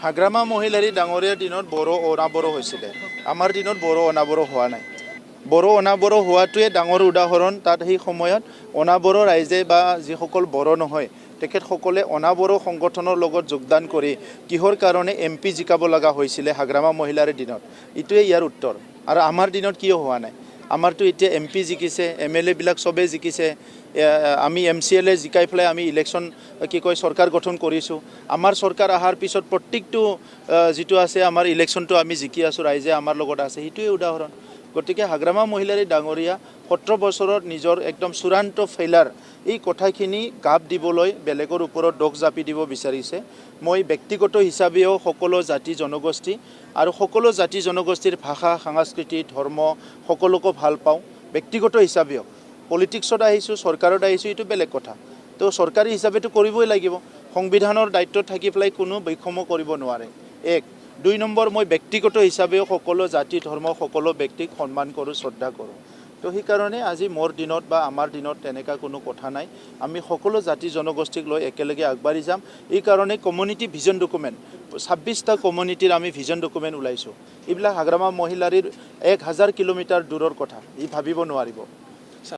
হাগ্ৰামা মহিলাৰী ডাঙৰীয়াৰ দিনত বড়ো অনাবড়ো হৈছিলে। আমাৰ দিনত বড়ো অনাবড়ো হোৱা নাই। বড়ো অনাবড়ো হোৱাটোৱে ডাঙৰ উদাহৰণ। তাত সেই সময়ত অনাবড়ো ৰাইজে বা যিসকল বড়ো নহয় তেখেতসকলে অনাবড়ো সংগঠনৰ লগত যোগদান কৰি কিহৰ কাৰণে MP জিকাব লগা হৈছিলে হাগ্ৰামা মহিলাৰ দিনত, এইটোৱে ইয়াৰ উত্তৰ। আৰু আমাৰ দিনত কিয় হোৱা নাই? আমাৰতো এতিয়া MP জিকিছে, MLA বিলাক চবেই জিকিছে, আমি MCLA জিকাই পেলাই আমি ইলেকশ্যন চৰকাৰ গঠন কৰিছোঁ। আমাৰ চৰকাৰ অহাৰ পিছত প্ৰত্যেকটো যিটো আছে আমাৰ ইলেকশ্যনটো আমি জিকি আছোঁ, ৰাইজে আমাৰ লগত আছে, সেইটোৱে উদাহৰণ। গতিকে হাগ্ৰামা মহিলাৰী ডাঙৰীয়া 17 বছৰত নিজৰ একদম চূড়ান্ত ফেইলাৰ, এই কথাখিনি গাপ দিবলৈ বেলেগৰ ওপৰত দোষ জাপি দিব বিচাৰিছে। মই ব্যক্তিগত হিচাপেও সকলো জাতি জনগোষ্ঠী আৰু সকলো জাতি জনগোষ্ঠীৰ ভাষা, সংস্কৃতি, ধৰ্ম সকলোকে ভাল পাওঁ। ব্যক্তিগত হিচাপেও পলিটিক্সত আহিছোঁ, চৰকাৰত আহিছোঁ, এইটো বেলেগ কথা। তো চৰকাৰী হিচাপেতো কৰিবই লাগিব। সংবিধানৰ দায়িত্বত থাকি পেলাই কোনো বৈষম্য কৰিব নোৱাৰে। 1 2 নম্বৰ, মই ব্যক্তিগত হিচাপেও সকলো জাতি ধৰ্ম সকলো ব্যক্তিক সন্মান কৰোঁ, শ্ৰদ্ধা কৰোঁ। তো সেইকাৰণে আজি মোৰ দিনত বা আমাৰ দিনত তেনেকুৱা কোনো কথা নাই। আমি সকলো জাতি জনগোষ্ঠীক লৈ একেলগে আগবাঢ়ি যাম। এই কাৰণে কমিউনিটি ভিজন ডকুমেণ্ট 26টা কমিউনিটিৰ আমি ভিজন ডকুমেণ্ট ওলাইছোঁ। এইবিলাক হাগ্ৰামা মহিলাৰীৰ 1000 কিলোমিটাৰ দূৰৰ কথা, ই ভাবিব নোৱাৰিব।